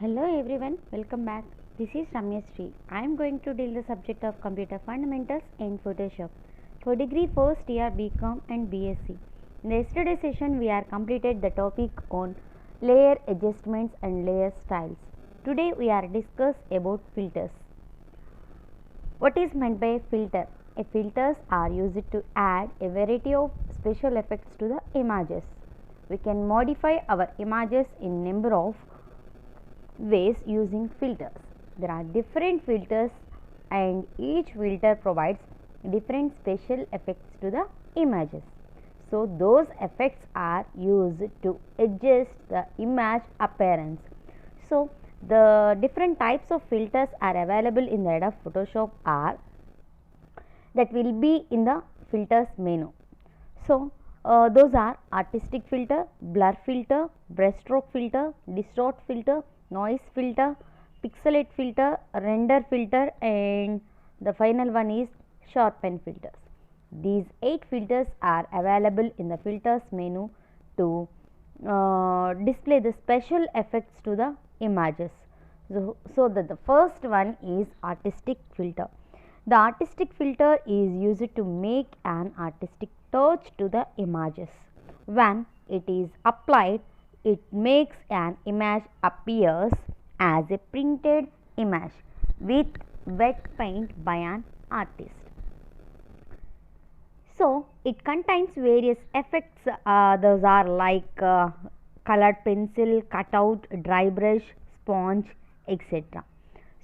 Hello everyone, welcome back. This is Ramya Sri. I am going to deal the subject of computer fundamentals in Photoshop for degree first year BCom and BSc. In the yesterday session we are completed the topic on layer adjustments and layer styles. Today we are discuss about filters. What is meant by filter? Filters are used to add a variety of special effects to the images. We can modify our images in number of ways using filters. There are different filters and each filter provides different special effects to the images. So those effects are used to adjust the image appearance. So the different types of filters are available in the Adobe Photoshop are that will be in the filters menu. So those are artistic filter, blur filter, brushstroke filter, distort filter, noise filter, pixelate filter, render filter, and the final one is sharpen filters. These 8 filters are available in the filters menu to display the special effects to the images. So that the first one is artistic filter. The artistic filter is used to make an artistic touch to the images. When it is applied, it makes an image appears as a printed image with wet paint by an artist. So it contains various effects. Those are like colored pencil, cutout, dry brush, sponge, etc.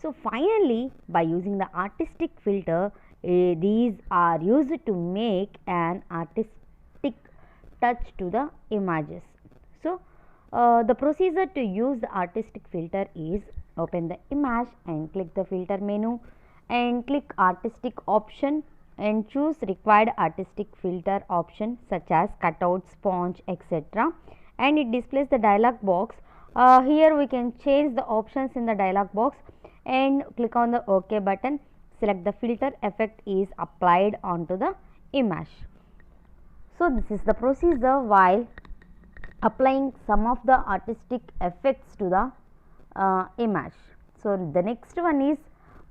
So finally, by using the artistic filter, these are used to make an artistic touch to the images. So the procedure to use the artistic filter is open the image and click the filter menu and click artistic option and choose required artistic filter option such as cutout, sponge, etc. and it displays the dialog box. Here we can change the options in the dialog box and click on the OK button. Select the filter effect is applied onto the image. So this is the procedure while applying some of the artistic effects to the image. So the next one is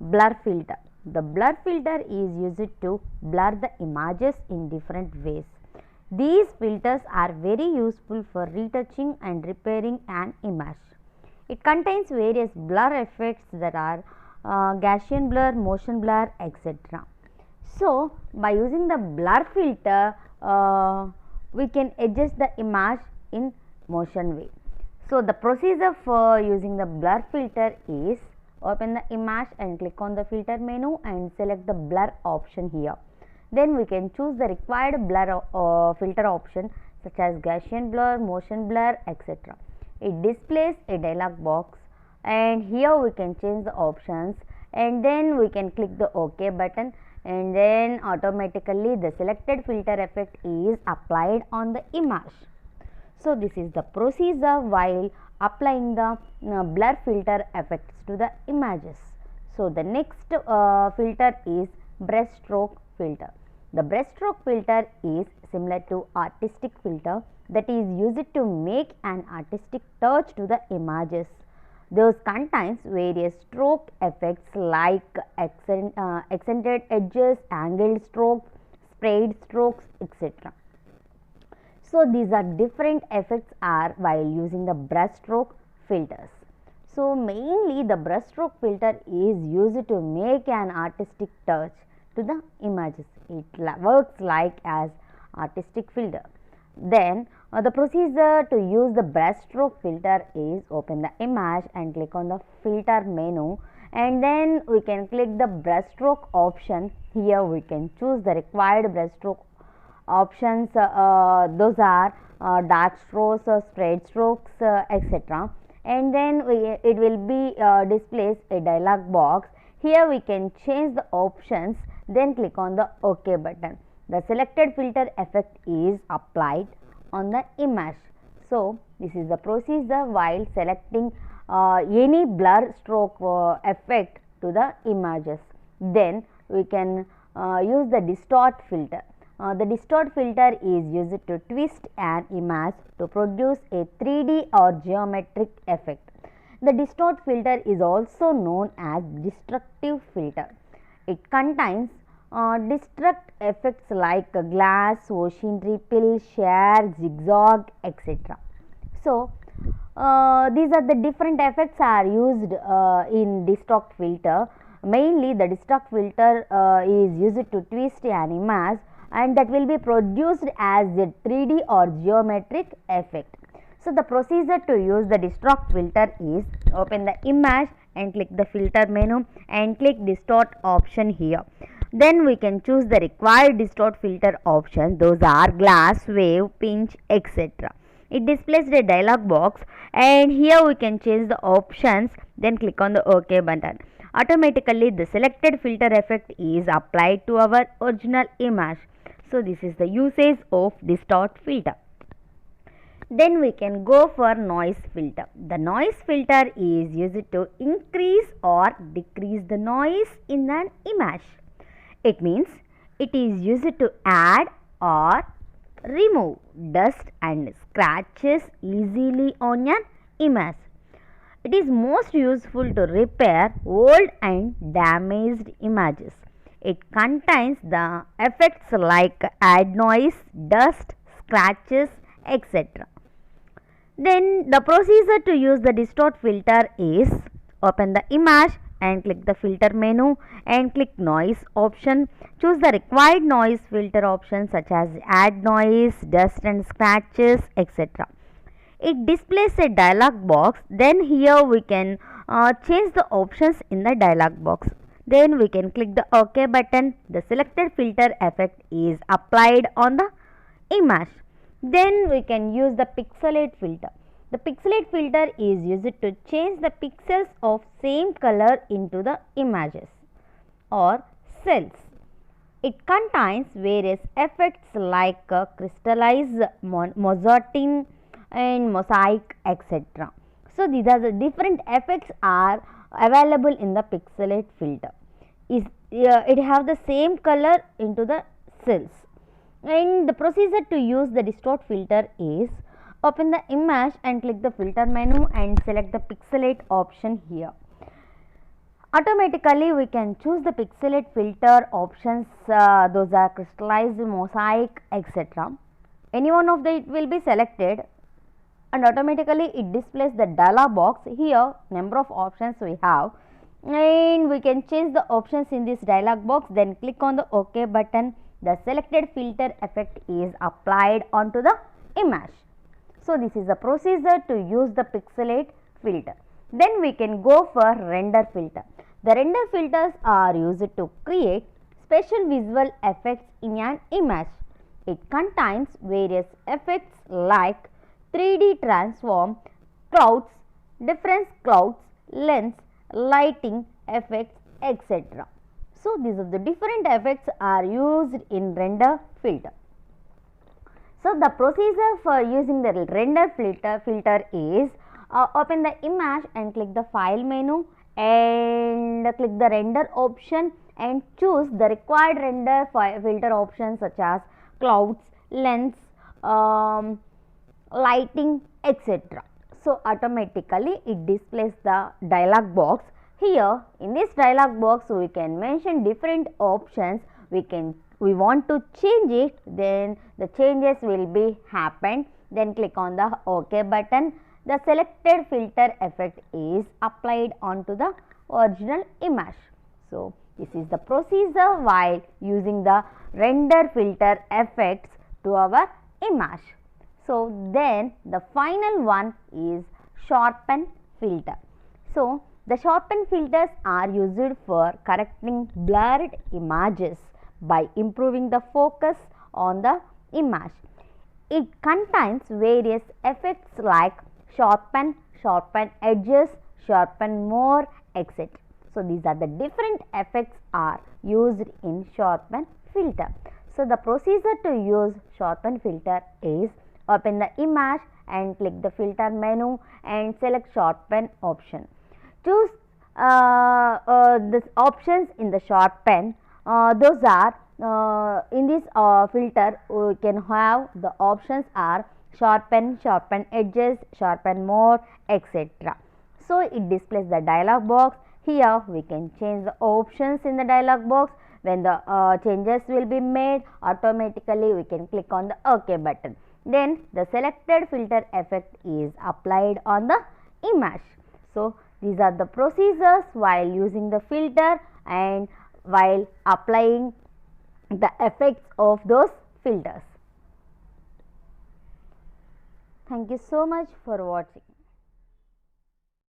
blur filter. The blur filter is used to blur the images in different ways. These filters are very useful for retouching and repairing an image. It contains various blur effects that are Gaussian blur, motion blur, etc. So by using the blur filter, we can adjust the image in motion way. So the procedure for using the blur filter is open the image and click on the filter menu and select the blur option here. Then we can choose the required blur filter option such as Gaussian blur, motion blur, etc. It displays a dialog box and here we can change the options and then we can click the OK button and then automatically the selected filter effect is applied on the image. So this is the procedure while applying the blur filter effects to the images. So the next filter is brushstroke filter. The brushstroke filter is similar to artistic filter that is used to make an artistic touch to the images. Those contains various stroke effects like accented edges, angled strokes, sprayed strokes, etc. So these are different effects are while using the brushstroke filters. So mainly the brushstroke filter is used to make an artistic touch to the images. It works like as artistic filter. Then the procedure to use the brushstroke filter is open the image and click on the filter menu and then we can click the brushstroke option. Here we can choose the required brushstroke options. Those are dark strokes, straight strokes, etc. and then it will be displays a dialog box. Here we can change the options, then click on the OK button. The selected filter effect is applied on the image. So this is the procedure while selecting any blur stroke effect to the images. Then we can use the distort filter. The distort filter is used to twist an image to produce a 3D or geometric effect. The distort filter is also known as destructive filter. It contains destruct effects like glass, ocean ripple, shear, zigzag, etc. So, these are the different effects are used in destruct filter. Mainly the destruct filter is used to twist an image and that will be produced as a 3D or geometric effect. So, the procedure to use the destruct filter is open the image and click the filter menu and click distort option here. Then we can choose the required distort filter option. Those are glass, wave, pinch, etc. It displays a dialog box and here we can change the options, then click on the OK button. Automatically the selected filter effect is applied to our original image. So this is the usage of distort filter. Then we can go for noise filter. The noise filter is used to increase or decrease the noise in an image. It means it is used to add or remove dust and scratches easily on an image. It is most useful to repair old and damaged images. It contains the effects like add noise, dust, scratches, etc. Then the procedure to use the distort filter is open the image and click the filter menu and click noise option. Choose the required noise filter options such as add noise, dust and scratches, etc. It displays a dialog box. Then here we can change the options in the dialog box. Then we can click the OK button. The selected filter effect is applied on the image. Then we can use the pixelate filter. The pixelate filter is used to change the pixels of same color into the images or cells. It contains various effects like crystallize, mosaic and mosaic, etc. So these are the different effects are available in the pixelate filter. It have the same color into the cells. And the procedure to use the distort filter is open the image and click the filter menu and select the pixelate option here. Automatically we can choose the pixelate filter options, those are crystallized, mosaic, etc. Any one of it will be selected and automatically it displays the dialog box. Here number of options we have and we can change the options in this dialog box, then click on the OK button. The selected filter effect is applied onto the image. So this is the procedure to use the pixelate filter. Then we can go for render filter. The render filters are used to create special visual effects in an image. It contains various effects like 3D transform, clouds, different clouds, lens, lighting effects, etc. So these are the different effects are used in render filter. So the procedure for using the render filter is open the image and click the file menu and click the render option and choose the required render filter options such as clouds, lens, lighting, etc. So automatically it displays the dialog box. Here in this dialog box we can mention different options. We want to change it, then the changes will be happened. Then click on the OK button. The selected filter effect is applied onto the original image. So this is the procedure while using the render filter effects to our image. So then the final one is sharpen filter. So the sharpen filters are used for correcting blurred images by improving the focus on the image. It contains various effects like sharpen, sharpen edges, sharpen more, etc. So these are the different effects are used in sharpen filter. So the procedure to use sharpen filter is open the image and click the filter menu and select sharpen option. Choose the options in the sharpen. Those are in this filter we can have the options are sharpen, sharpen edges, sharpen more, etc. So it displays the dialog box. Here we can change the options in the dialog box. When the changes will be made, automatically we can click on the OK button. Then the selected filter effect is applied on the image. So these are the procedures while using the filter and while applying the effects of those filters. Thank you so much for watching.